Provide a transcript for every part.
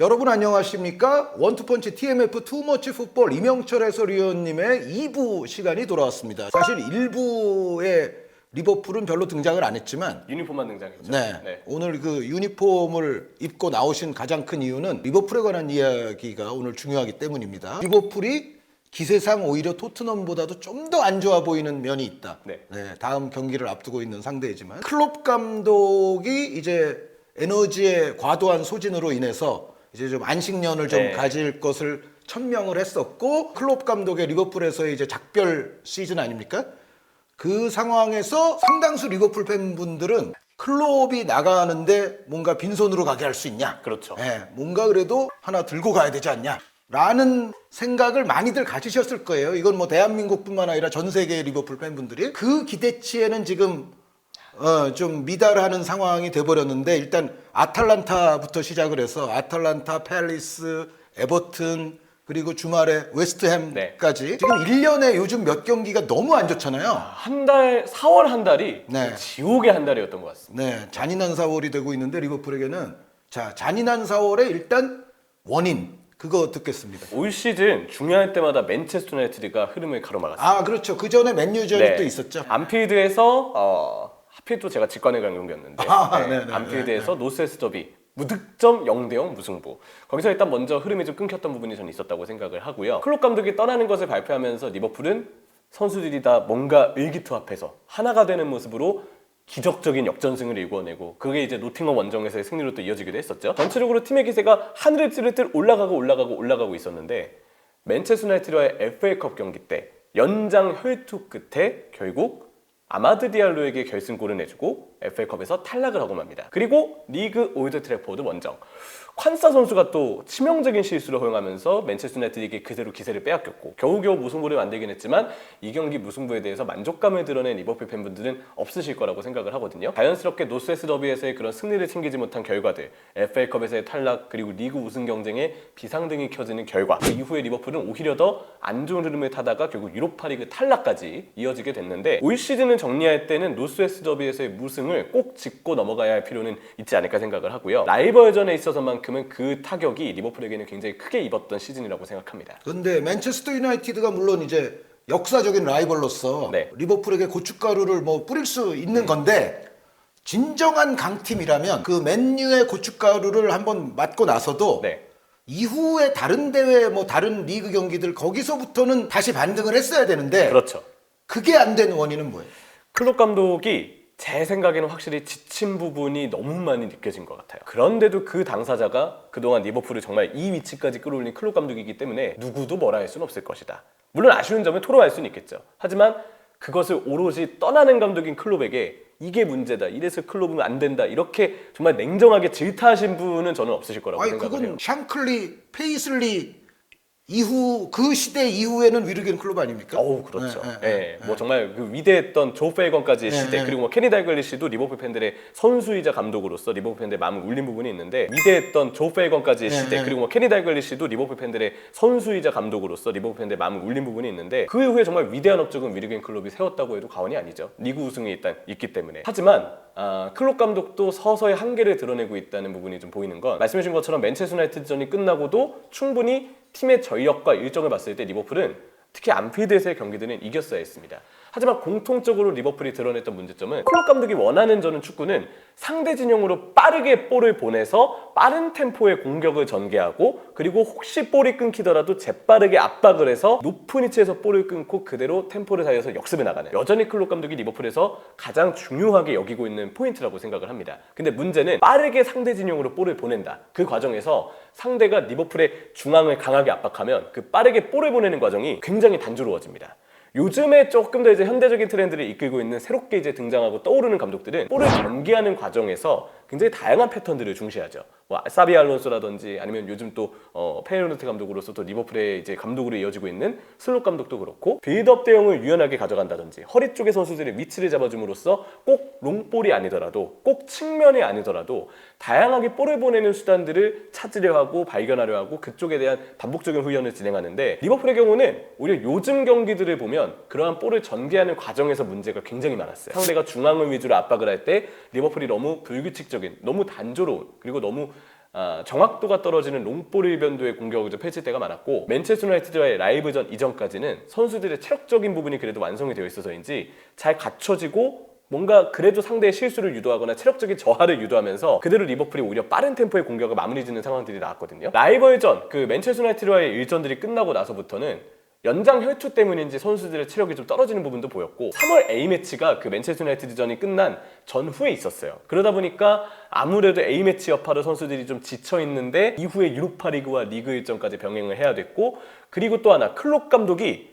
여러분 안녕하십니까? 원투펀치 TMF 투머치 풋볼 이명철 해설위원님의 2부 시간이 돌아왔습니다. 사실 1부에 리버풀은 별로 등장을 안 했지만 유니폼만 등장했죠. 네. 오늘 그 유니폼을 입고 나오신 가장 큰 이유는 리버풀에 관한 이야기가 오늘 중요하기 때문입니다. 리버풀이 기세상 오히려 토트넘보다도 좀 더 안 좋아 보이는 면이 있다. 네. 다음 경기를 앞두고 있는 상대이지만 클롭 감독이 이제 에너지의 과도한 소진으로 인해서 이제 좀 안식년을 좀 가질 것을 천명을 했었고, 클롭 감독의 리버풀에서의 이제 작별 시즌 아닙니까? 그 상황에서 상당수 리버풀 팬분들은 클롭이 나가는데 뭔가 빈손으로 가게 할 수 있냐? 그렇죠. 뭔가 그래도 하나 들고 가야 되지 않냐? 라는 생각을 많이들 가지셨을 거예요. 이건 뭐 대한민국뿐만 아니라 전 세계의 리버풀 팬분들이 그 기대치에는 지금 좀 미달하는 상황이 돼버렸는데, 일단 아탈란타부터 시작을 해서 아탈란타, 팰리스, 에버튼, 그리고 주말에 웨스트햄까지 지금 1년에 요즘 몇 경기가 너무 안 좋잖아요. 한 달, 4월 한 달이 네. 지옥의 한 달이었던 것 같습니다. 네, 잔인한 4월이 되고 있는데 리버풀에게는 자, 잔인한 4월의 일단 원인 그거 듣겠습니다. 올 시즌 중요할 때마다 맨체스터 유나이티드가 흐름을 가로막았습니다. 아, 그렇죠. 그 전에 맨유전이 또 있었죠. 안필드에서 하필 또 제가 직관에 간 경기였는데 안필드에서 노스웨스트 더비 무득점 0대0 무승부. 거기서 일단 먼저 흐름이 좀 끊겼던 부분이 저는 있었다고 생각을 하고요. 클롭 감독이 떠나는 것을 발표하면서 리버풀은 선수들이 다 뭔가 의기투합해서 하나가 되는 모습으로 기적적인 역전승을 이루어내고, 그게 이제 노팅엄 원정에서의 승리로 또 이어지기도 했었죠. 전체적으로 팀의 기세가 하늘을 찌를 듯 올라가고 있었는데, 맨체스터 유나이티드와의 FA컵 경기 때 연장 혈투 끝에 결국 아마드 디알로에게 결승골을 내주고 FA컵에서 탈락을 하고 맙니다. 그리고 리그 올드 트래포드 원정, 콴사 선수가 또 치명적인 실수를 허용하면서 맨체스터 유나이티드에게 그대로 기세를 빼앗겼고, 겨우겨우 무승부를 만들긴 했지만 이 경기 무승부에 대해서 만족감을 드러낸 리버풀 팬분들은 없으실 거라고 생각을 하거든요. 자연스럽게 노스웨스트 더비에서의 그런 승리를 챙기지 못한 결과들, FA컵에서의 탈락, 그리고 리그 우승 경쟁에 비상등이 켜지는 결과, 그 이후에 리버풀은 오히려 더 안 좋은 흐름을 타다가 결국 유로파리그 탈락까지 이어지게 됐는데, 올 시즌을 정리할 때는 노스웨스트 더비에서의 무승을 꼭 짚고 넘어가야 할 필요는 있지 않을까 생각을 하고요. 라이벌전에 있어서만큼은 그 타격이 리버풀에게는 굉장히 크게 입었던 시즌이라고 생각합니다. 근데 맨체스터 유나이티드가 물론 이제 역사적인 라이벌로서 리버풀에게 고춧가루를 뭐 뿌릴 수 있는 건데, 진정한 강팀이라면 그 맨유의 고춧가루를 한번 맞고 나서도 이후에 다른 대회 뭐 다른 리그 경기들 거기서부터는 다시 반등을 했어야 되는데, 그렇죠. 그게 안 된 원인은 뭐예요? 클롭 감독이 제 생각에는 확실히 지친 부분이 너무 많이 느껴진 것 같아요. 그런데도 그 당사자가 그동안 리버풀을 정말 이 위치까지 끌어올린 클롭 감독이기 때문에 누구도 뭐라 할 수는 없을 것이다. 물론 아쉬운 점을 토로할 수는 있겠죠. 하지만 그것을 오로지 떠나는 감독인 클롭에게 이게 문제다, 이래서 클롭은 안 된다, 이렇게 정말 냉정하게 질타하신 분은 저는 없으실 거라고 생각을 해요. 그건 샹클리, 페이슬리 이후, 그 시대 이후에는 위르겐 클롭 아닙니까? 그렇죠. 뭐 정말 그 위대했던 조 페이건까지의 시대, 그리고 뭐 케니 달글리시도 리버풀 팬들의 선수이자 감독으로서 리버풀 팬들의 마음을 울린 부분이 있는데, 위대했던 조 페이건까지의 시대, 그리고 뭐 케니 달글리시도 리버풀 팬들의 선수이자 감독으로서 리버풀 팬들의 마음을 울린 부분이 있는데, 그 이후에 정말 위대한 업적은 위르겐 클롭이 세웠다고 해도 과언이 아니죠. 리그 우승이 일단 있기 때문에. 하지만 클롭 감독도 서서히 한계를 드러내고 있다는 부분이 좀 보이는 건, 말씀해주신 것처럼 맨체스터 유나이티드전이 끝나고도 충분히 팀의 전력과 일정을 봤을 때 리버풀은 특히 안필드에서의 경기들은 이겼어야 했습니다. 하지만 공통적으로 리버풀이 드러냈던 문제점은, 클롭 감독이 원하는 저는 축구는 상대 진영으로 빠르게 볼을 보내서 빠른 템포의 공격을 전개하고, 그리고 혹시 볼이 끊기더라도 재빠르게 압박을 해서 높은 위치에서 볼을 끊고 그대로 템포를 살려서 역습에 나가는, 여전히 클롭 감독이 리버풀에서 가장 중요하게 여기고 있는 포인트라고 생각을 합니다. 근데 문제는 빠르게 상대 진영으로 볼을 보낸다. 그 과정에서 상대가 리버풀의 중앙을 강하게 압박하면 그 빠르게 볼을 보내는 과정이 굉장히 단조로워집니다. 요즘에 조금 더 이제 현대적인 트렌드를 이끌고 있는, 새롭게 이제 등장하고 떠오르는 감독들은 볼을 전개하는 과정에서 굉장히 다양한 패턴들을 중시하죠. 뭐 사비 알론소라든지, 아니면 요즘 또 페르노트 감독으로서 또 리버풀의 이제 감독으로 이어지고 있는 슬롯 감독도 그렇고, 빌드업 대응을 유연하게 가져간다든지, 허리 쪽의 선수들의 위치를 잡아줌으로써 꼭 롱볼이 아니더라도, 꼭 측면이 아니더라도 다양하게 볼을 보내는 수단들을 찾으려 하고 발견하려 하고, 그쪽에 대한 반복적인 훈련을 진행하는데, 리버풀의 경우는 오히려 요즘 경기들을 보면 그러한 볼을 전개하는 과정에서 문제가 굉장히 많았어요. 상대가 중앙을 위주로 압박을 할 때 리버풀이 너무 불규칙적인, 너무 단조로운, 그리고 너무 정확도가 떨어지는 롱볼 변도의 공격을 좀 펼칠 때가 많았고 맨체스터 유나이티드와의 라이브전 이전까지는 선수들의 체력적인 부분이 그래도 완성이 되어 있어서인지 잘 갖춰지고 뭔가 그래도 상대의 실수를 유도하거나 체력적인 저하를 유도하면서 그대로 리버풀이 오히려 빠른 템포의 공격을 마무리 짓는 상황들이 나왔거든요. 라이벌전, 그 맨체스터 유나이티드와의 일전들이 끝나고 나서부터는 연장 혈투 때문인지 선수들의 체력이 좀 떨어지는 부분도 보였고 3월 A매치가 그 맨체스터 유나이티드전이 끝난 전후에 있었어요. 그러다 보니까 아무래도 A매치 여파로 선수들이 좀 지쳐있는데 이후에 유로파리그와 리그 일정까지 병행을 해야 됐고 그리고 또 하나 클롭 감독이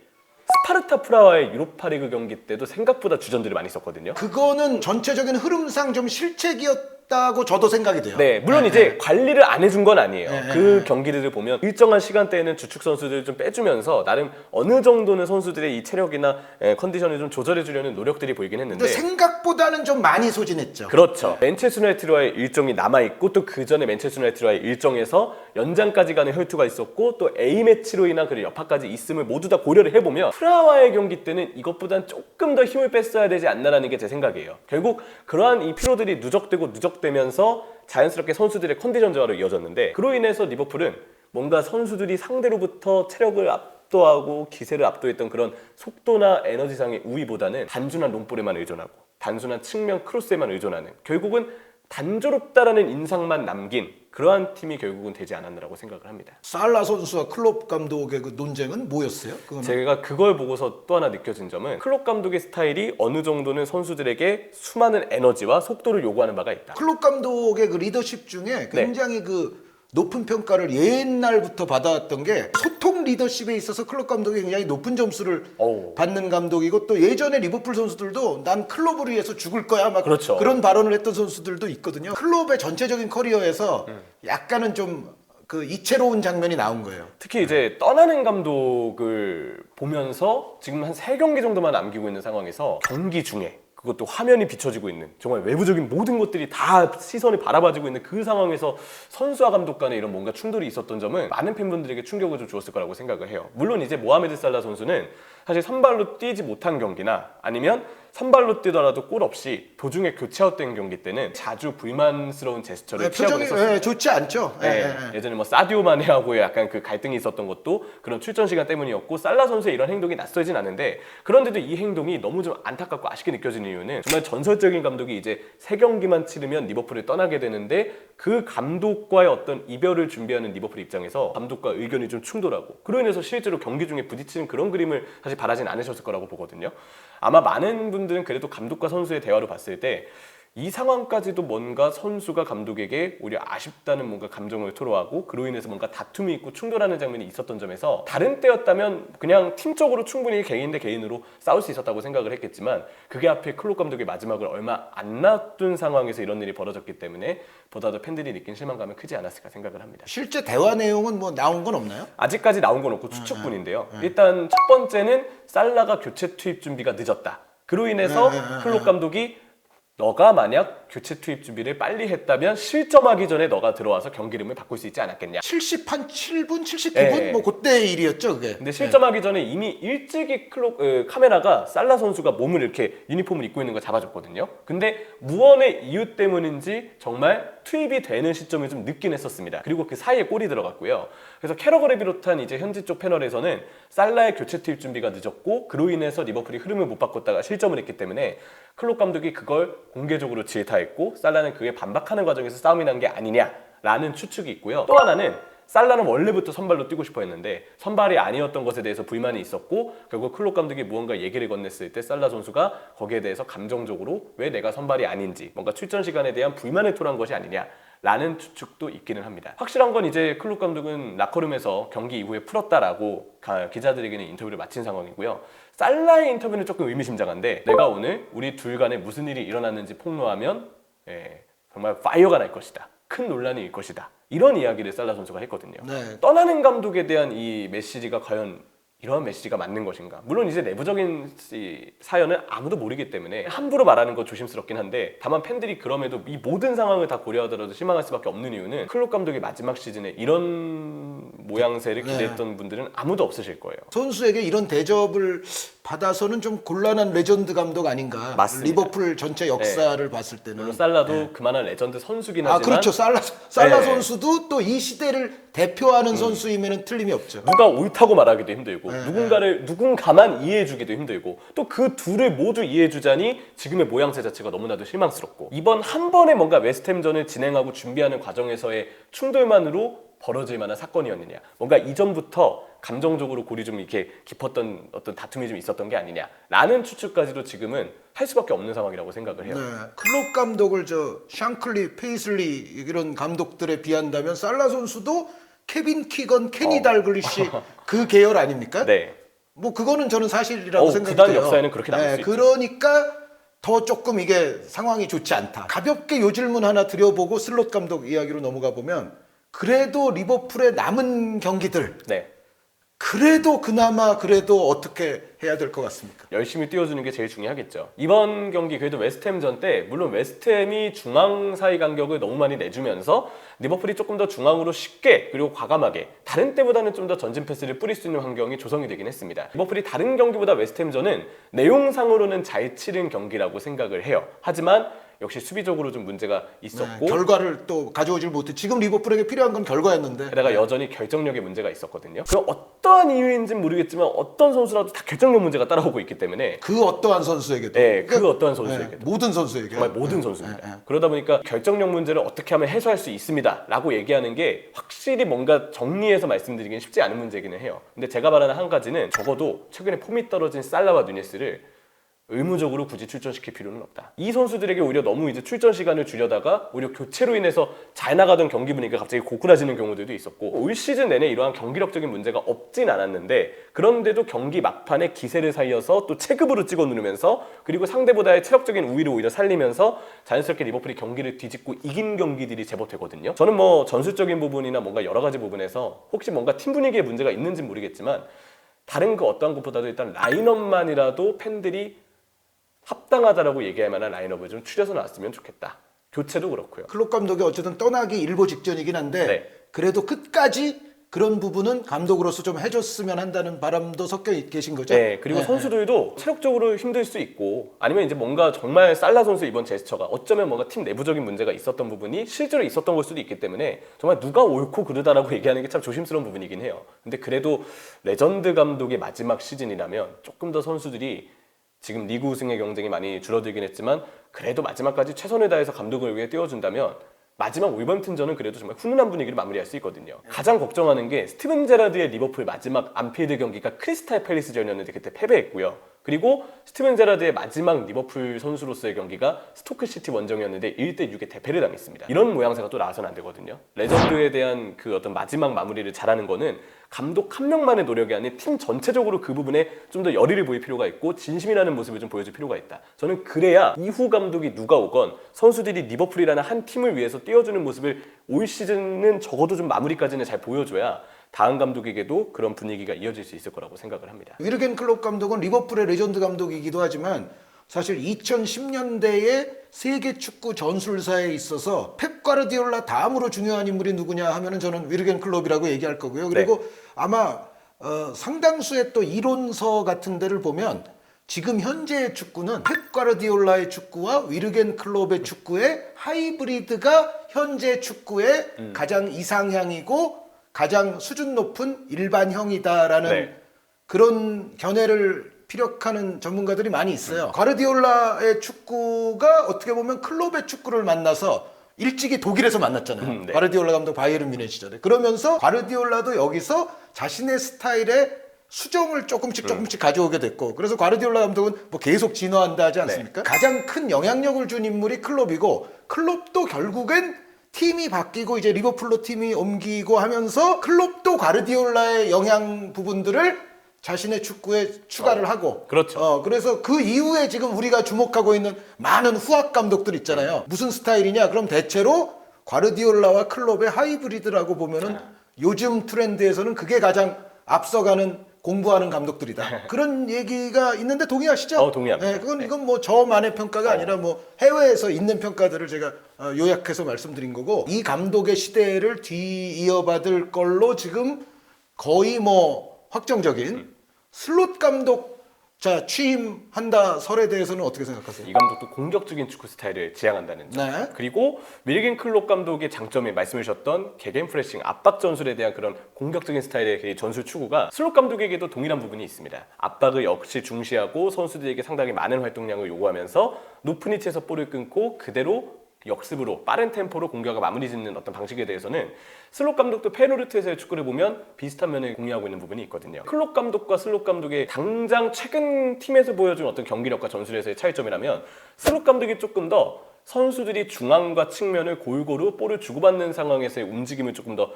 스파르타 프라하의 유로파리그 경기 때도 생각보다 주전들이 많이 썼거든요. 그거는 전체적인 흐름상 좀 실책이었다고 저도 생각이 돼요. 네, 물론 이제 관리를 안 해준 건 아니에요. 그 경기들을 보면 일정한 시간대에는 주축 선수들을 좀 빼주면서 나름 어느 정도는 선수들의 이 체력이나 컨디션을 좀 조절해주려는 노력들이 보이긴 했는데 근데 생각보다는 좀 많이 소진했죠. 그렇죠. 맨체스터 유나이티드와의 일정이 남아있고 또 그 전에 맨체스터 유나이티드와의 일정에서 연장까지 가는 혈투가 있었고 또 A매치로 인한 그런 여파까지 있음을 모두 다 고려를 해보면 프라하와의 경기 때는 이것보단 조금 더 힘을 뺐어야 되지 않나라는 게 제 생각이에요. 결국 그러한 이 피로들이 누적되면서 자연스럽게 선수들의 컨디션 저하로 이어졌는데 그로 인해서 리버풀은 뭔가 선수들이 상대로부터 체력을 압도하고 기세를 압도했던 그런 속도나 에너지상의 우위보다는 단순한 롱볼에만 의존하고 단순한 측면 크로스에만 의존하는 결국은 단조롭다라는 인상만 남긴 그러한 팀이 결국은 되지 않았나라고 생각을 합니다. 살라 선수와 클롭 감독의 그 논쟁은 뭐였어요? 그거는? 제가 그걸 보고서 또 하나 느껴진 점은 클롭 감독의 스타일이 어느 정도는 선수들에게 수많은 에너지와 속도를 요구하는 바가 있다. 클롭 감독의 그 리더십 중에 굉장히 그 높은 평가를 옛날부터 받아왔던 게 소통 리더십에 있어서 클롭 감독이 굉장히 높은 점수를 받는 감독이고 또 예전에 리버풀 선수들도 난 클롭을 위해서 죽을 거야 막 그렇죠. 그런 발언을 했던 선수들도 있거든요. 클롭의 전체적인 커리어에서 약간은 좀 그 이채로운 장면이 나온 거예요. 특히 이제 떠나는 감독을 보면서 지금 한 3경기 정도만 남기고 있는 상황에서 경기 중에 그것도 화면이 비춰지고 있는 정말 외부적인 모든 것들이 다 시선이 바라봐지고 있는 그 상황에서 선수와 감독 간에 이런 뭔가 충돌이 있었던 점은 많은 팬분들에게 충격을 좀 주었을 거라고 생각을 해요. 물론 이제 모하메드 살라 선수는 사실 선발로 뛰지 못한 경기나 아니면 선발로 뛰더라도 골 없이 도중에 교체 아웃된 경기 때는 자주 불만스러운 제스처를 취하고 표정이 있었어요. 좋지 않죠. 예전에 뭐 사디오 마네하고의 약간 그 갈등이 있었던 것도 그런 출전 시간 때문이었고 살라 선수의 이런 행동이 낯설진 않은데 그런데도 이 행동이 너무 좀 안타깝고 아쉽게 느껴지는 이유는 정말 전설적인 감독이 이제 3경기만 치르면 리버풀을 떠나게 되는데 그 감독과의 어떤 이별을 준비하는 리버풀 입장에서 감독과 의견이 좀 충돌하고 그로 인해서 실제로 경기 중에 부딪히는 그런 그림을 사실 바라진 않으셨을 거라고 보거든요. 아마 많은 분들은 그래도 감독과 선수의 대화로 봤을 때 이 상황까지도 뭔가 선수가 감독에게 오히려 아쉽다는 뭔가 감정을 토로하고 그로 인해서 뭔가 다툼이 있고 충돌하는 장면이 있었던 점에서 다른 때였다면 그냥 팀적으로 충분히 개인 대 개인으로 싸울 수 있었다고 생각을 했겠지만 그게 하필 클롭 감독의 마지막을 얼마 안 놔둔 상황에서 이런 일이 벌어졌기 때문에 보다 더 팬들이 느낀 실망감은 크지 않았을까 생각을 합니다. 실제 대화 내용은 뭐 나온 건 없나요? 아직까지 나온 건 없고 추측뿐인데요. 일단 첫 번째는 살라가 교체 투입 준비가 늦었다. 그로 인해서 클롭 감독이 너가 만약 교체 투입 준비를 빨리 했다면 실점하기 전에 너가 들어와서 경기 이름을 바꿀 수 있지 않았겠냐. 70한 7분, 79분 네. 뭐 그때 일이었죠, 그게. 근데 실점하기 전에 이미 일찍이 카메라가 살라 선수가 몸을 이렇게 유니폼을 입고 있는 걸 잡아줬거든요. 근데 무언의 이유 때문인지 정말 투입이 되는 시점을 좀 늦긴 했었습니다. 그리고 그 사이에 골이 들어갔고요. 그래서 캐러거를 비롯한 이제 현지 쪽 패널에서는 살라의 교체 투입 준비가 늦었고 그로 인해서 리버풀이 흐름을 못 바꿨다가 실점을 했기 때문에 클롭 감독이 그걸 공개적으로 질타했고 살라는 그에 반박하는 과정에서 싸움이 난 게 아니냐라는 추측이 있고요. 또 하나는 살라는 원래부터 선발로 뛰고 싶어 했는데 선발이 아니었던 것에 대해서 불만이 있었고 결국 클롭 감독이 무언가 얘기를 건넸을 때 살라 선수가 거기에 대해서 감정적으로 왜 내가 선발이 아닌지 뭔가 출전 시간에 대한 불만을 토로한 것이 아니냐라는 추측도 있기는 합니다. 확실한 건 이제 클롭 감독은 라커룸에서 경기 이후에 풀었다라고 기자들에게는 인터뷰를 마친 상황이고요. 살라의 인터뷰는 조금 의미심장한데 내가 오늘 우리 둘 간에 무슨 일이 일어났는지 폭로하면 정말 파이어가 날 것이다. 큰 논란이 일 것이다. 이런 이야기를 살라 선수가 했거든요. 네. 떠나는 감독에 대한 이 메시지가 과연 이런 메시지가 맞는 것인가? 물론 이제 내부적인 사연은 아무도 모르기 때문에 함부로 말하는 건 조심스럽긴 한데 다만 팬들이 그럼에도 이 모든 상황을 다 고려하더라도 실망할 수밖에 없는 이유는 클롭 감독의 마지막 시즌에 이런 모양새를 기대했던 분들은 아무도 없으실 거예요. 선수에게 이런 대접을 받아서는 좀 곤란한 레전드 감독 아닌가. 맞습니다. 리버풀 전체 역사를 봤을 때는. 물론 살라도 그만한 레전드 선수긴 아, 하지만 그렇죠. 살라 네. 선수도 또 이 시대를 대표하는 선수임에는 틀림이 없죠. 누가 옳다고 말하기도 힘들고 누군가만 이해해주기도 힘들고 또 그 둘을 모두 이해해주자니 지금의 모양새 자체가 너무나도 실망스럽고 이번 한 번에 뭔가 웨스트햄전을 진행하고 준비하는 과정에서의 충돌만으로 벌어질 만한 사건이었느냐, 뭔가 이전부터 감정적으로 골이 좀 이렇게 깊었던 어떤 다툼이 좀 있었던 게 아니냐라는 추측까지도 지금은 할 수밖에 없는 상황이라고 생각을 해요. 네. 클롭 감독을 샹클리, 페이슬리 이런 감독들에 비한다면 살라 선수도 케빈 키건, 케니 달글리시 그 계열 아닙니까? 네. 뭐 그거는 저는 사실이라고 생각해요. 구단 역사에는 그렇게 나올 수 있죠. 그러니까 더 조금 이게 상황이 좋지 않다. 가볍게 요 질문 하나 드려보고 슬롯 감독 이야기로 넘어가 보면 그래도 리버풀의 남은 경기들 네. 그래도 그나마 그래도 어떻게 해야 될 것 같습니까? 열심히 띄워주는 게 제일 중요하겠죠. 이번 경기 그래도 웨스트햄전 때 물론 웨스트햄이 중앙 사이 간격을 너무 많이 내주면서 리버풀이 조금 더 중앙으로 쉽게 그리고 과감하게 다른 때보다는 좀 더 전진 패스를 뿌릴 수 있는 환경이 조성이 되긴 했습니다. 리버풀이 다른 경기보다 웨스트햄전은 내용상으로는 잘 치른 경기라고 생각을 해요. 하지만 역시 수비적으로 좀 문제가 있었고 결과를 또 가져오질 못해. 지금 리버풀에게 필요한 건 결과였는데. 게다가 여전히 결정력에 문제가 있었거든요. 그 어떠한 이유인지는 모르겠지만 어떤 선수라도 다 결정력 문제가 따라오고 있기 때문에 그 어떠한 선수에게도. 네, 그 어떠한 선수에게도 모든 선수에게. 정말 모든 선수입니다. 그러다 보니까 결정력 문제를 어떻게 하면 해소할 수 있습니다 라고 얘기하는 게 확실히 뭔가 정리해서 말씀드리기는 쉽지 않은 문제이기는 해요. 근데 제가 말하는 한 가지는 적어도 최근에 폼이 떨어진 살라와 누네스를 의무적으로 굳이 출전시킬 필요는 없다. 이 선수들에게 오히려 너무 이제 출전 시간을 줄여다가 오히려 교체로 인해서 잘 나가던 경기 분위기가 갑자기 고꾸라지는 경우들도 있었고 올 시즌 내내 이러한 경기력적인 문제가 없진 않았는데 그런데도 경기 막판에 기세를 살려서 또 체급으로 찍어 누르면서 그리고 상대보다의 체력적인 우위를 오히려 살리면서 자연스럽게 리버풀이 경기를 뒤집고 이긴 경기들이 제법 되거든요. 저는 뭐 전술적인 부분이나 뭔가 여러 가지 부분에서 혹시 뭔가 팀 분위기에 문제가 있는지는 모르겠지만 다른 그 어떠한 것보다도 일단 라인업만이라도 팬들이 합당하다라고 얘기할 만한 라인업을 좀 추려서 놨으면 좋겠다. 교체도 그렇고요. 클롭 감독이 어쨌든 떠나기 일보 직전이긴 한데 네. 그래도 끝까지 그런 부분은 감독으로서 좀 해줬으면 한다는 바람도 섞여 계신 거죠? 네, 그리고 선수들도 체력적으로 힘들 수 있고 아니면 이제 뭔가 정말 살라 선수 이번 제스처가 어쩌면 뭔가 팀 내부적인 문제가 있었던 부분이 실제로 있었던 걸 수도 있기 때문에 정말 누가 옳고 그르다라고 얘기하는 게 참 조심스러운 부분이긴 해요. 근데 그래도 레전드 감독의 마지막 시즌이라면 조금 더 선수들이 지금 리그 우승의 경쟁이 많이 줄어들긴 했지만 그래도 마지막까지 최선을 다해서 감독을 위해 띄워준다면 마지막 울버햄튼전은 그래도 정말 훈훈한 분위기를 마무리할 수 있거든요. 가장 걱정하는 게 스티븐 제라드의 리버풀 마지막 안필드 경기가 크리스탈 팰리스전이었는데 그때 패배했고요. 그리고 스티븐 제라드의 마지막 리버풀 선수로서의 경기가 스토크시티 원정이었는데 1대6의 대패를 당했습니다. 이런 모양새가 또 나와서는 안 되거든요. 레전드에 대한 그 어떤 마지막 마무리를 잘하는 거는 감독 한 명만의 노력이 아닌 팀 전체적으로 그 부분에 좀 더 열의를 보일 필요가 있고 진심이라는 모습을 좀 보여줄 필요가 있다. 저는 그래야 이후 감독이 누가 오건 선수들이 리버풀이라는 한 팀을 위해서 뛰어주는 모습을 올 시즌은 적어도 좀 마무리까지는 잘 보여줘야 다음 감독에게도 그런 분위기가 이어질 수 있을 거라고 생각을 합니다. 위르겐 클롭 감독은 리버풀의 레전드 감독이기도 하지만 사실 2010년대의 세계 축구 전술사에 있어서 펩 과르디올라 다음으로 중요한 인물이 누구냐 하면은 저는 위르겐 클롭이라고 얘기할 거고요. 그리고 아마 상당수의 또 이론서 같은 데를 보면 지금 현재의 축구는 펩 과르디올라의 축구와 위르겐 클롭의 축구의 하이브리드가 현재 축구의 가장 이상향이고 가장 수준 높은 일반형이다라는 네. 그런 견해를 피력하는 전문가들이 많이 있어요. 과르디올라의 축구가 어떻게 보면 클롭의 축구를 만나서 일찍이 독일에서 만났잖아요. 네. 과르디올라 감독 바이에른 뮌헨 시절에. 그러면서 과르디올라도 여기서 자신의 스타일의 수정을 조금씩 가져오게 됐고, 그래서 과르디올라 감독은 뭐 계속 진화한다 하지 않습니까? 가장 큰 영향력을 준 인물이 클롭이고, 클롭도 결국엔 팀이 바뀌고 이제 리버풀로 팀이 옮기고 하면서 클롭도 과르디올라의 영향 부분들을 자신의 축구에 추가를 하고, 그렇죠. 그래서 그 이후에 지금 우리가 주목하고 있는 많은 후학 감독들 있잖아요. 무슨 스타일이냐? 그럼 대체로 과르디올라와 클롭의 하이브리드라고 보면은 요즘 트렌드에서는 그게 가장 앞서가는 공부하는 감독들이다. 그런 얘기가 있는데 동의하시죠? 동의합니다. 네, 이건 뭐 저만의 평가가 아니라 뭐 해외에서 있는 평가들을 제가 요약해서 말씀드린 거고, 이 감독의 시대를 뒤이어받을 걸로 지금 거의 뭐 확정적인 슬롯 감독 자, 취임한다 설에 대해서는 어떻게 생각하세요? 이 감독도 공격적인 축구 스타일을 지향한다는 점. 네. 그리고 밀긴 클롭 감독의 장점이 말씀해 주셨던 개겐 프레싱, 압박 전술에 대한 그런 공격적인 스타일의 그 전술 추구가 슬롯 감독에게도 동일한 부분이 있습니다. 압박을 역시 중시하고 선수들에게 상당히 많은 활동량을 요구하면서 높은 위치에서 볼을 끊고 그대로 역습으로 빠른 템포로 공격을 마무리 짓는 어떤 방식에 대해서는 슬롯 감독도 페노르트에서의 축구를 보면 비슷한 면을 공유하고 있는 부분이 있거든요. 클롭 감독과 슬롯 감독의 당장 최근 팀에서 보여준 어떤 경기력과 전술에서의 차이점이라면 슬롯 감독이 조금 더 선수들이 중앙과 측면을 골고루 볼을 주고받는 상황에서의 움직임을 조금 더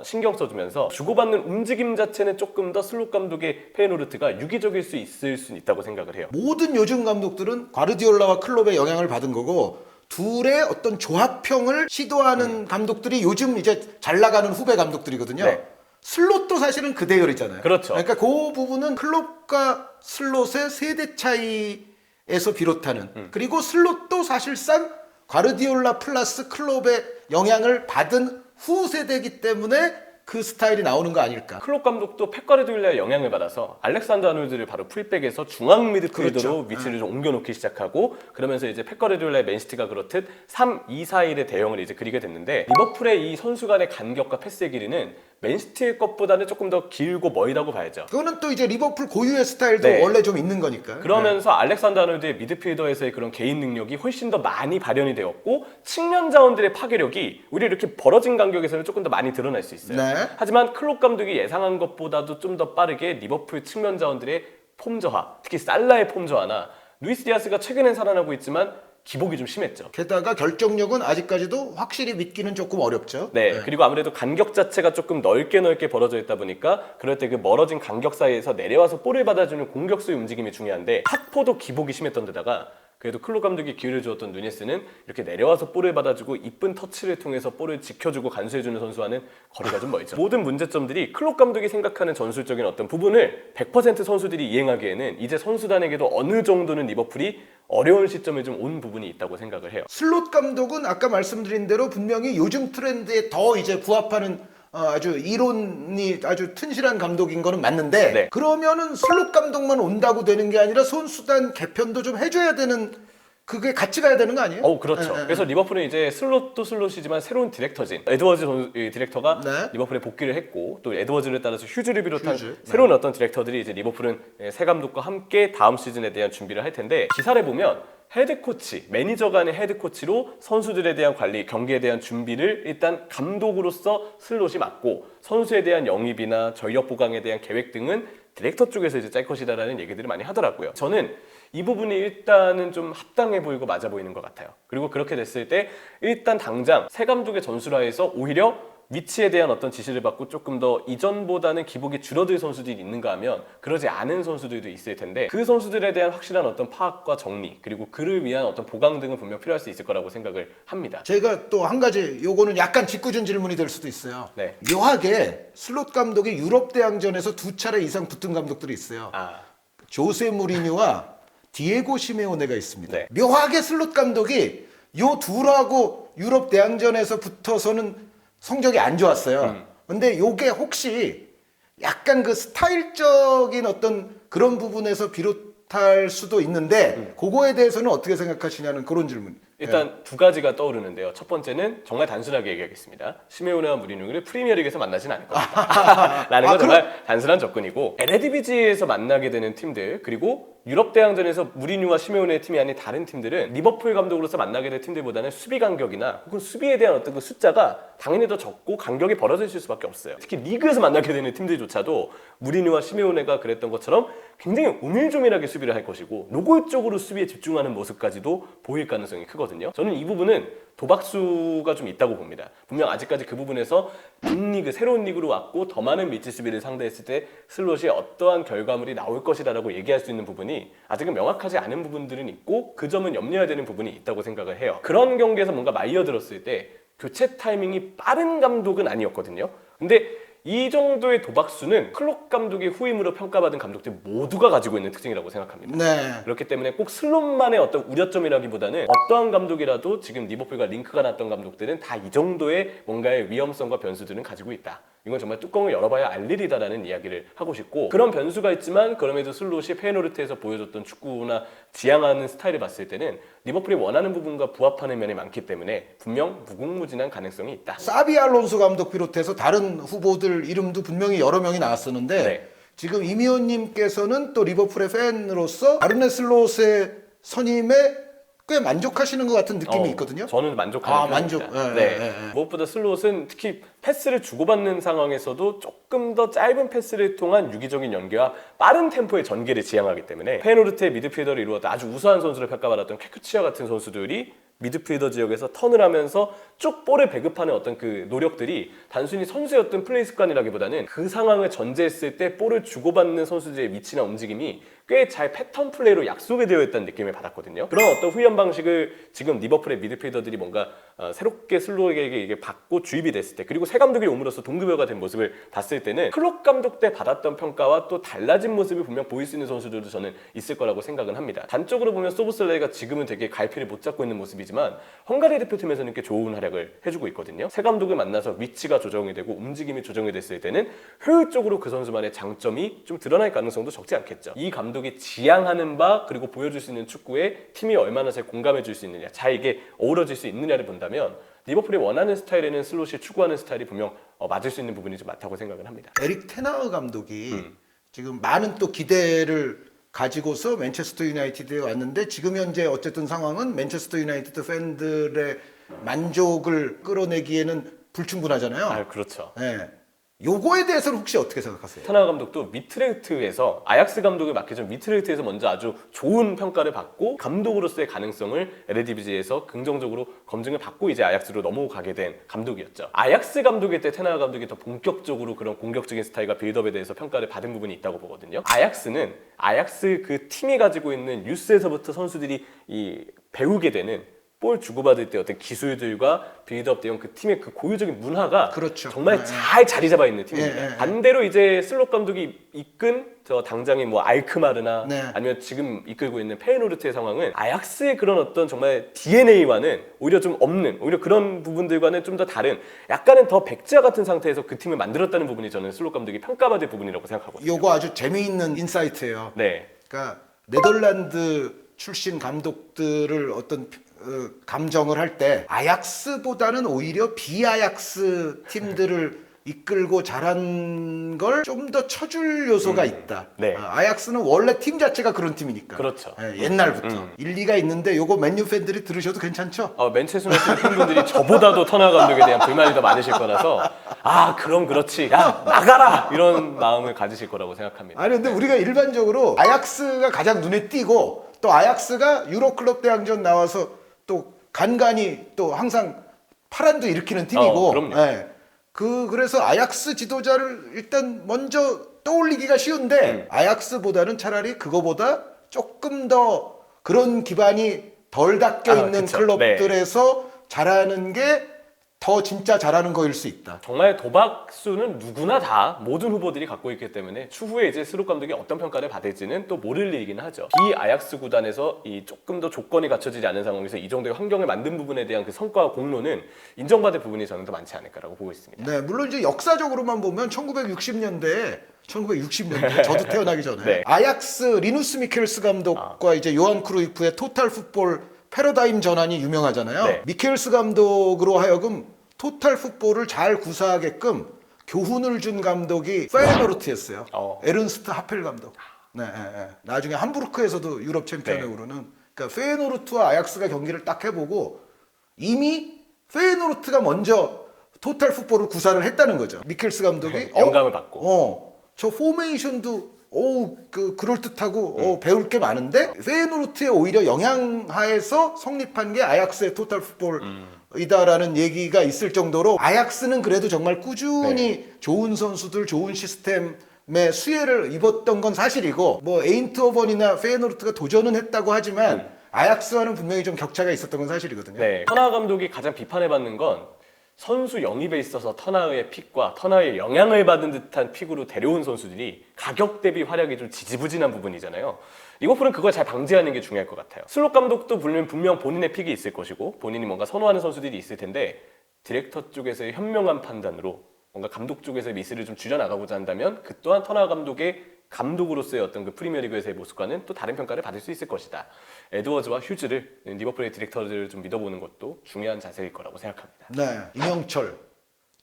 신경 써주면서 주고받는 움직임 자체는 조금 더 슬롯 감독의 페노르트가 유기적일 수 있을 수 있다고 생각을 해요. 모든 요즘 감독들은 과르디올라와 클롭의 영향을 받은 거고 둘의 어떤 조합형을 시도하는 감독들이 요즘 이제 잘 나가는 후배 감독들이거든요. 네. 슬롯도 사실은 그 대열이잖아요. 그렇죠. 그러니까 그 부분은 클롭과 슬롯의 세대 차이에서 비롯하는 그리고 슬롯도 사실상 과르디올라 플러스 클롭의 영향을 받은 후 세대이기 때문에 그 스타일이 나오는 거 아닐까. 클롭 감독도 펩 가르디올라의 영향을 받아서 알렉산더 아놀드를 바로 풀백에서 중앙 미드필더로 그렇죠. 위치를 좀 옮겨놓기 시작하고 그러면서 이제 펩 가르디올라의 맨시티가 그렇듯 3-2-4-1의 대형을 이제 그리게 됐는데 리버풀의 이 선수 간의 간격과 패스의 길이는 맨시티의 것보다는 조금 더 길고 멀다고 봐야죠. 그거는 또 이제 리버풀 고유의 스타일도 네. 원래 좀 있는 거니까. 그러면서 알렉산더 아놀드의 미드필더에서의 그런 개인 능력이 훨씬 더 많이 발현이 되었고 측면 자원들의 파괴력이 우리 이렇게 벌어진 간격에서는 조금 더 많이 드러날 수 있어요. 네. 하지만 클롭 감독이 예상한 것보다도 좀 더 빠르게 리버풀 측면 자원들의 폼 저하, 특히 살라의 폼 저하나 루이스 디아스가 최근엔 살아나고 있지만 기복이 좀 심했죠. 게다가 결정력은 아직까지도 확실히 믿기는 조금 어렵죠. 네, 그리고 아무래도 간격 자체가 조금 넓게 벌어져 있다 보니까 그럴 때 그 멀어진 간격 사이에서 내려와서 볼을 받아주는 공격수의 움직임이 중요한데 탁포도 기복이 심했던 데다가 그래도 클롭 감독이 기회를 주었던 누네스는 이렇게 내려와서 볼을 받아주고 이쁜 터치를 통해서 볼을 지켜주고 간수해주는 선수와는 거리가 좀 멀죠. 모든 문제점들이 클롭 감독이 생각하는 전술적인 어떤 부분을 100% 선수들이 이행하기에는 이제 선수단에게도 어느 정도는 리버풀이 어려운 시점에 좀 온 부분이 있다고 생각을 해요. 슬롯 감독은 아까 말씀드린 대로 분명히 요즘 트렌드에 더 이제 부합하는 아주 이론이 아주 튼실한 감독인 거는 맞는데 네. 그러면은 슬롯 감독만 온다고 되는 게 아니라 선수단 개편도 좀 해줘야 되는 그게 같이 가야 되는 거 아니에요? 그렇죠. 예. 그래서 리버풀은 이제 슬롯도 슬롯이지만 새로운 디렉터진 에드워즈 디렉터가 네. 리버풀에 복귀를 했고 또 에드워즈를 따라서 휴즈를 비롯한 휴즈, 새로운 어떤 디렉터들이 이제 리버풀은 새 감독과 함께 다음 시즌에 대한 준비를 할 텐데 기사를 보면 헤드 코치, 매니저 간의 헤드 코치로 선수들에 대한 관리, 경기에 대한 준비를 일단 감독으로서 슬롯이 맡고 선수에 대한 영입이나 전력 보강에 대한 계획 등은 디렉터 쪽에서 이제 짤 것이다라는 얘기들을 많이 하더라고요. 저는 이 부분이 일단은 좀 합당해 보이고 맞아 보이는 것 같아요. 그리고 그렇게 됐을 때 일단 당장 새 감독의 전술하에서 오히려 위치에 대한 어떤 지시를 받고 조금 더 이전보다는 기복이 줄어들 선수들이 있는가 하면 그러지 않은 선수들도 있을 텐데 그 선수들에 대한 확실한 어떤 파악과 정리 그리고 그를 위한 어떤 보강 등은 분명 필요할 수 있을 거라고 생각을 합니다. 제가 또 한 가지 요거는 약간 짓궂은 질문이 될 수도 있어요. 네. 묘하게 슬롯 감독이 유럽 대항전에서 2차례 이상 붙은 감독들이 있어요. 조세 무리뉴와 디에고 시메오네가 있습니다. 네. 묘하게 슬롯 감독이 요 둘하고 유럽 대항전에서 붙어서는 성적이 안 좋았어요. 근데 요게 혹시 약간 그 스타일적인 어떤 그런 부분에서 비롯할 수도 있는데 그거에 대해서는 어떻게 생각하시냐는 그런 질문. 일단 두 가지가 떠오르는데요. 첫 번째는 정말 단순하게 얘기하겠습니다. 시메오네와 무리뉴를 프리미어리그에서 만나진 않을 겁니다. 라는 건 정말 단순한 접근이고 에레디비지에서 만나게 되는 팀들 그리고 유럽 대항전에서 무리뉴와 시메오네의 팀이 아닌 다른 팀들은 리버풀 감독으로서 만나게 될 팀들보다는 수비 간격이나 혹은 수비에 대한 어떤 그 숫자가 당연히 더 적고 간격이 벌어져 있을 수밖에 없어요. 특히 리그에서 만나게 되는 팀들조차도 무리뉴와 시메오네가 그랬던 것처럼 굉장히 오밀조밀하게 수비를 할 것이고 노골적으로 수비에 집중하는 모습까지도 보일 가능성이 크거든요. 저는 이 부분은 도박수가 좀 있다고 봅니다. 분명 아직까지 그 부분에서 빅리그, 새로운 리그로 왔고 더 많은 미치 수비를 상대했을 때 슬롯이 어떠한 결과물이 나올 것이라고 얘기할 수 있는 부분이 아직은 명확하지 않은 부분들은 있고 그 점은 염려해야 되는 부분이 있다고 생각을 해요. 그런 경기에서 뭔가 말려들었을 때 교체 타이밍이 빠른 감독은 아니었거든요. 근데 이 정도의 도박수는 클롭 감독의 후임으로 평가받은 감독들 모두가 가지고 있는 특징이라고 생각합니다. 네. 그렇기 때문에 꼭 슬롯만의 어떤 우려점이라기보다는 어떠한 감독이라도 지금 리버풀과 링크가 났던 감독들은 다 이 정도의 뭔가의 위험성과 변수들은 가지고 있다. 이건 정말 뚜껑을 열어봐야 알 일이다라는 이야기를 하고 싶고, 그런 변수가 있지만 그럼에도 슬롯이 페이노르트에서 보여줬던 축구나 지향하는 스타일을 봤을 때는 리버풀이 원하는 부분과 부합하는 면이 많기 때문에 분명 무궁무진한 가능성이 있다. 사비 알론소 감독 비롯해서 다른 후보들 이름도 분명히 여러 명이 나왔었는데 네. 지금 이미호님께서는 또 리버풀의 팬으로서 아르네 슬롯의 선임에 꽤 만족하시는 것 같은 느낌이 있거든요. 저는 만족하는 편입니다. 만족. 네. 무엇보다 슬롯은 특히 패스를 주고받는 상황에서도 조금 더 짧은 패스를 통한 유기적인 연계와 빠른 템포의 전개를 지향하기 때문에 페노르트의 미드필더를 이루었던 아주 우수한 선수를 평가받았던 퀘쿠치아 같은 선수들이 미드필더 지역에서 턴을 하면서 쭉 볼을 배급하는 어떤 그 노력들이 단순히 선수의 어떤 플레이 습관이라기보다는 그 상황을 전제했을 때 볼을 주고받는 선수들의 위치나 움직임이 꽤 잘 패턴 플레이로 약속이 되어 있다는 느낌을 받았거든요. 그런 어떤 후연 방식을 지금 리버풀의 미드필더들이 뭔가 새롭게 슬로에게 이게 받고 주입이 됐을 때, 그리고 새 감독이 옴으로써 동급여가 된 모습을 봤을 때는 클롭 감독 때 받았던 평가와 또 달라진 모습을 분명 보일 수 있는 선수들도 저는 있을 거라고 생각은 합니다. 단적으로 보면 소보슬레이가 지금은 되게 갈피를 못 잡고 있는 모습이지만 헝가리 대표팀에서는 꽤 좋은 활약을 해주고 있거든요. 새 감독을 만나서 위치가 조정이 되고 움직임이 조정이 됐을 때는 효율적으로 그 선수만의 장점이 좀 드러날 가능성도 적지 않겠죠. 이 감독이 지향하는 바 그리고 보여줄 수 있는 축구에 팀이 얼마나 잘 공감해 줄 수 있느냐, 잘 이게 어우러질 수 있느냐를 본다면 리버풀이 원하는 스타일에는 슬롯이 추구하는 스타일이 분명 맞을 수 있는 부분이 좀 많다고 생각을 합니다. 에릭 테나흐 감독이 지금 많은 또 기대를 가지고서 맨체스터 유나이티드에 왔는데 지금 현재 어쨌든 상황은 맨체스터 유나이티드 팬들의 만족을 끌어내기에는 불충분하잖아요. 그렇죠. 네. 요거에 대해서는 혹시 어떻게 생각하세요? 테나흐 감독도 미트레흐트에서 아약스 감독을 맡기 전 미트레흐트에서 먼저 아주 좋은 평가를 받고 감독으로서의 가능성을 에레디비지에서 긍정적으로 검증을 받고 이제 아약스로 넘어가게 된 감독이었죠. 아약스 감독일 때 테나흐 감독이 더 본격적으로 그런 공격적인 스타일과 빌드업에 대해서 평가를 받은 부분이 있다고 보거든요. 아약스는 아약스 그 팀이 가지고 있는 유스에서부터 선수들이 이 배우게 되는 볼 주고받을 때 어떤 기술들과 빌드업 대형 그 팀의 그 고유적인 문화가 그렇죠. 정말 잘 자리 잡아 있는 팀입니다. 네. 반대로 이제 슬롯 감독이 이끈 저 당장의 뭐 알크마르나 네. 아니면 지금 이끌고 있는 페이노르트의 상황은 아약스의 그런 어떤 정말 DNA와는 오히려 좀 없는, 오히려 그런 부분들과는 좀 더 다른, 약간은 더 백지화 같은 상태에서 그 팀을 만들었다는 부분이 저는 슬롯 감독이 평가받을 부분이라고 생각하거든요. 요거 아주 재미있는 인사이트예요. 네. 그러니까 네덜란드 출신 감독들을 어떤 감정을 할 때 아약스보다는 오히려 비아약스 팀들을 이끌고 잘한 걸 좀 더 쳐줄 요소가 있다. 네. 아약스는 원래 팀 자체가 그런 팀이니까. 그렇죠. 옛날부터 일리가 있는데 요거 맨유 팬들이 들으셔도 괜찮죠? 맨체스터 유나이티드 팬분들이 저보다도 터너 감독에 대한 불만이 더 많으실 거라서 그럼 그렇지, 야 나가라, 이런 마음을 가지실 거라고 생각합니다. 아니 근데 우리가 일반적으로 아약스가 가장 눈에 띄고 또 아약스가 유로클럽 대항전 나와서 또 간간히 또 항상 파란도 일으키는 팀이고, 그럼요. 그래서 아약스 지도자를 일단 먼저 떠올리기가 쉬운데 아약스보다는 차라리 그거보다 조금 더 그런 기반이 덜 닦여 있는 그쵸. 클럽들에서 잘하는 게 더 진짜 잘하는 거일 수 있다. 정말 도박수는 누구나 다 모든 후보들이 갖고 있기 때문에 추후에 이제 슬롯 감독이 어떤 평가를 받을지는 또 모를 일이긴 하죠. 비아약스 구단에서 이 조금 더 조건이 갖춰지지 않은 상황에서 이 정도의 환경을 만든 부분에 대한 그 성과와 공로는 인정받을 부분이 저는 더 많지 않을까라고 보고 있습니다. 네, 물론 이제 역사적으로만 보면 1960년대 저도 태어나기 전에 네. 아약스 리누스 미켈스 감독과 이제 요한 크루이프의 토탈 풋볼 패러다임 전환이 유명하잖아요. 네. 미켈스 감독으로 하여금 토탈 풋볼을 잘 구사하게끔 교훈을 준 감독이 페이노르트였어요. 에른스트 하펠 감독. 네, 나중에 함부르크에서도 유럽 챔피언에 오르는. 그러니까 페이노르트와 아약스가 경기를 딱 해보고 이미 페이노르트가 먼저 토탈 풋볼을 구사를 했다는 거죠. 미켈스 감독이 영감을 받고. 저 포메이션도 그럴듯하고 배울 게 많은데 페이노르트에 오히려 영향하에서 성립한 게 아약스의 토탈 풋볼이다라는 얘기가 있을 정도로 아약스는 그래도 정말 꾸준히 좋은 선수들, 좋은 시스템의 수혜를 입었던 건 사실이고 뭐 에인트호번이나 페이노르트가 도전은 했다고 하지만 아약스와는 분명히 좀 격차가 있었던 건 사실이거든요. 네. 터나 감독이 가장 비판해받는 건 선수 영입에 있어서 터나의 픽과 터나의 영향을 받은 듯한 픽으로 데려온 선수들이 가격 대비 활약이 좀 지지부진한 부분이잖아요. 리버풀은 그걸 잘 방지하는 게 중요할 것 같아요. 슬롯 감독도 분명 본인의 픽이 있을 것이고 본인이 뭔가 선호하는 선수들이 있을 텐데 디렉터 쪽에서의 현명한 판단으로 뭔가 감독 쪽에서의 미스를 좀 줄여나가고자 한다면 그 또한 터나 감독의 감독으로서의 어떤 그 프리미어리그에서의 모습과는 또 다른 평가를 받을 수 있을 것이다. 에드워즈와 휴즈를 리버풀의 디렉터들을 좀 믿어보는 것도 중요한 자세일 거라고 생각합니다. 네, 이영철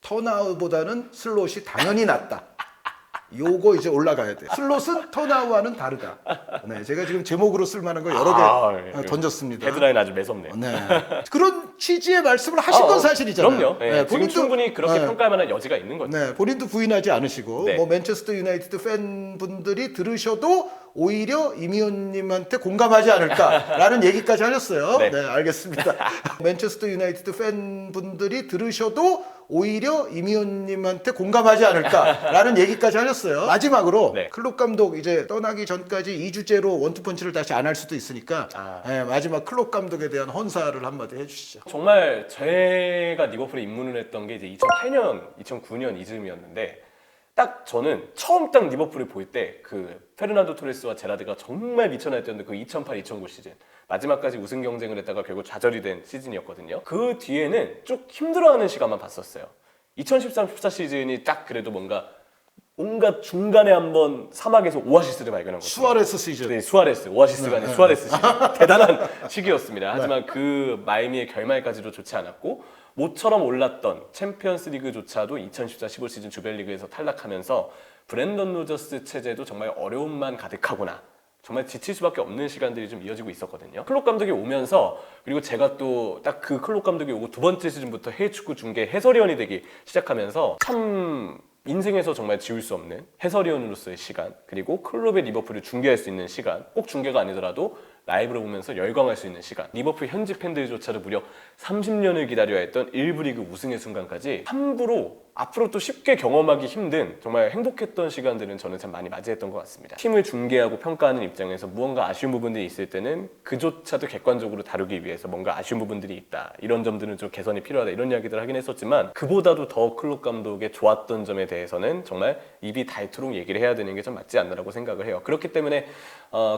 턴아웃보다는 슬롯이 당연히 낫다. 요거 이제 올라가야 돼. 슬롯은 턴아웃과는 다르다. 네, 제가 지금 제목으로 쓸 만한 걸 여러 개 던졌습니다. 헤드라인 아주 매섭네요. 네, 그런 취지의 말씀을 하신 건 사실이잖아요. 그럼요. 네, 네, 지금 충분히 그렇게 평가할 만한 여지가 있는 거죠. 네, 본인도 부인하지 않으시고 네. 뭐 맨체스터 유나이티드 팬분들이 들으셔도 오히려 이미호님한테 공감하지 않을까라는 얘기까지 하셨어요. 네. 네, 알겠습니다. 맨체스터 유나이티드 팬분들이 들으셔도 오히려 이미호님한테 공감하지 않을까라는 얘기까지 하셨어요. 마지막으로 네. 클롭 감독 이제 떠나기 전까지 2주째로 원투펀치를 다시 안 할 수도 있으니까 네, 마지막 클롭 감독에 대한 헌사를 한마디 해주시죠. 정말 제가 리버풀에 입문을 했던 게 이제 2008년, 2009년 이즈음이었는데 딱 저는 처음 딱 리버풀을 볼 때 그 페르난도 토레스와 제라드가 정말 미쳐 날뛰었는데 그 2008-2009 시즌 마지막까지 우승 경쟁을 했다가 결국 좌절이 된 시즌이었거든요. 그 뒤에는 쭉 힘들어하는 시간만 봤었어요. 2013-14 시즌이 딱 그래도 뭔가 중간에 한번 사막에서 오아시스를 발견한 거죠. 수아레스 시즌. 네, 수아레스. 오아시스가 아닌 수아레스 시즌. 대단한 시기였습니다. 하지만 그 마이미의 결말까지도 좋지 않았고 모처럼 올랐던 챔피언스 리그조차도 2014-15 시즌 주벨리그에서 탈락하면서 브랜던 로저스 체제도 정말 어려움만 가득하구나. 정말 지칠 수밖에 없는 시간들이 좀 이어지고 있었거든요. 클롭 감독이 오면서 그리고 제가 또 딱 그 클롭 감독이 오고 두 번째 시즌부터 해외 축구 중계 해설위원이 되기 시작하면서 참 인생에서 정말 지울 수 없는 해설위원으로서의 시간, 그리고 클럽의 리버풀을 중계할 수 있는 시간, 꼭 중계가 아니더라도 라이브로 보면서 열광할 수 있는 시간, 리버풀 현지 팬들조차도 무려 30년을 기다려야 했던 1부 리그 우승의 순간까지 함부로 앞으로 또 쉽게 경험하기 힘든 정말 행복했던 시간들은 저는 참 많이 맞이했던 것 같습니다. 팀을 중계하고 평가하는 입장에서 무언가 아쉬운 부분들이 있을 때는 그조차도 객관적으로 다루기 위해서 뭔가 아쉬운 부분들이 있다, 이런 점들은 좀 개선이 필요하다, 이런 이야기들을 하긴 했었지만 그보다도 더 클롭 감독의 좋았던 점에 대해서는 정말 입이 닳도록 얘기를 해야 되는 게 좀 맞지 않나라고 생각을 해요. 그렇기 때문에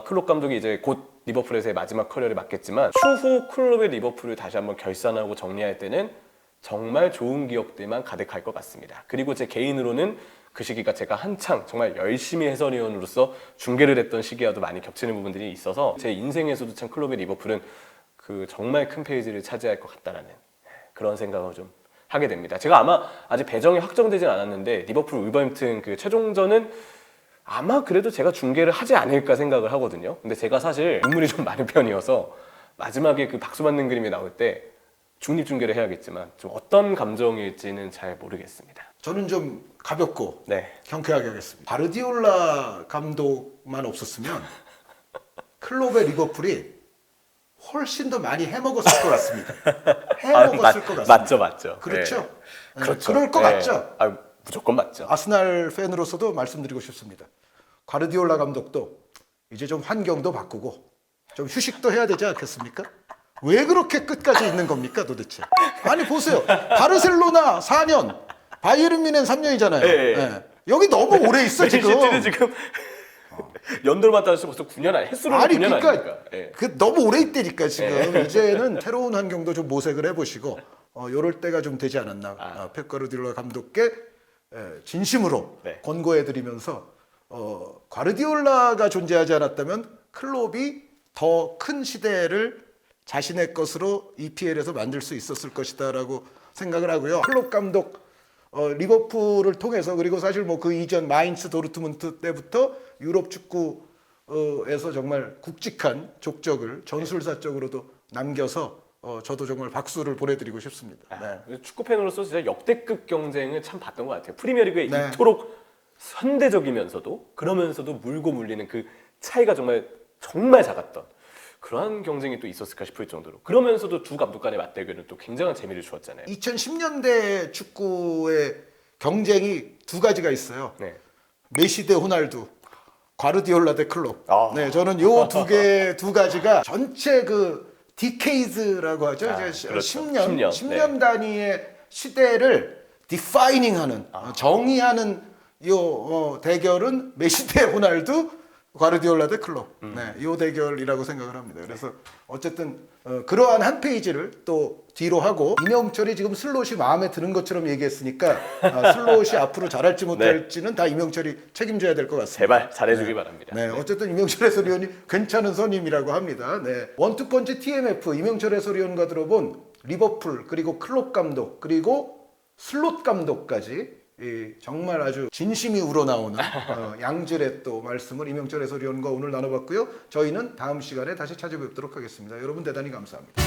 클롭 감독이 이제 곧 리버풀에서의 마지막 커리어를 맞겠지만 추후 클럽의 리버풀을 다시 한번 결산하고 정리할 때는 정말 좋은 기억들만 가득할 것 같습니다. 그리고 제 개인으로는 그 시기가 제가 한창 정말 열심히 해설위원으로서 중계를 했던 시기와도 많이 겹치는 부분들이 있어서 제 인생에서도 참 클럽의 리버풀은 그 정말 큰 페이지를 차지할 것 같다라는 그런 생각을 좀 하게 됩니다. 제가 아마 아직 배정이 확정되진 않았는데 리버풀 울버햄튼 그 최종전은 아마 그래도 제가 중계를 하지 않을까 생각을 하거든요. 근데 제가 사실 눈물이 좀 많은 편이어서 마지막에 그 박수 받는 그림이 나올 때 중립 중계를 해야겠지만 좀 어떤 감정일지는 잘 모르겠습니다. 저는 좀 가볍고 네. 경쾌하게 하겠습니다. 바르디올라 감독만 없었으면 클롭의 리버풀이 훨씬 더 많이 해먹었을 것 같습니다. 해먹었을 것 같습니다. 맞죠. 그렇죠. 네. 네. 그렇죠. 그럴 것 네. 같죠. 무조건 맞죠. 아스날 팬으로서도 말씀드리고 싶습니다. 가르디올라 감독도 이제 좀 환경도 바꾸고 좀 휴식도 해야 되지 않겠습니까? 왜 그렇게 끝까지 있는 겁니까 도대체? 아니 보세요. 바르셀로나 4년, 바이에른 뮌헨 3년이잖아요. 네. 네. 여기 너무 오래 있어 지금. 맨시티는 지금 연도를 맞다서 벌써 9년 아니 횟수로는 9년 그러니까 아닙니까? 네. 그 너무 오래 있다니까 지금. 이제는 새로운 환경도 좀 모색을 해보시고 요럴 때가 좀 되지 않았나. 펩 가르디올라 감독께 진심으로 네. 권고해드리면서 가르디올라가 존재하지 않았다면 클롭이 더 큰 시대를 자신의 것으로 EPL에서 만들 수 있었을 것이다라고 생각을 하고요. 클롭 감독 리버풀을 통해서 그리고 사실 뭐 그 이전 마인츠 도르트문트 때부터 유럽 축구에서 정말 굵직한 족적을 전술사적으로도 남겨서 저도 정말 박수를 보내드리고 싶습니다. 네. 축구 팬으로서 진짜 역대급 경쟁을 참 봤던 것 같아요. 프리미어리그에 네. 이토록 현대적이면서도 그러면서도 물고 물리는 그 차이가 정말 작았던 그러한 경쟁이 또 있었을까 싶을 정도로, 그러면서도 두 감독 간의 맞대결은 또 굉장한 재미를 주었잖아요. 2010년대 축구의 경쟁이 두 가지가 있어요. 네. 메시 대 호날두, 과르디올라 대 클롭. 아. 네, 저는 요 두 가지가 전체 그 디케이즈라고 하죠. 이제 그렇죠. 10년 단위의 시대를 디파이닝하는 정의하는 요 대결은 메시 대 호날두, 과르디올라 대 클롭. 네, 이 대결이라고 생각을 합니다. 그래서 어쨌든 그러한 한 페이지를 또 뒤로 하고 이명철이 지금 슬롯이 마음에 드는 것처럼 얘기했으니까 슬롯이 앞으로 잘할지 못할지는 다 이명철이 책임져야 될 것 같습니다. 제발 잘해주기 바랍니다. 네, 어쨌든 이명철 해설위원이 괜찮은 선임이라고 합니다. 네, 원투펀치 TMF 이명철 해설위원과 들어본 리버풀 그리고 클롭 감독 그리고 슬롯 감독까지 정말 아주 진심이 우러나오는 양질의 또 말씀을 이명철 해설위원과 오늘 나눠봤고요. 저희는 다음 시간에 다시 찾아뵙도록 하겠습니다. 여러분 대단히 감사합니다.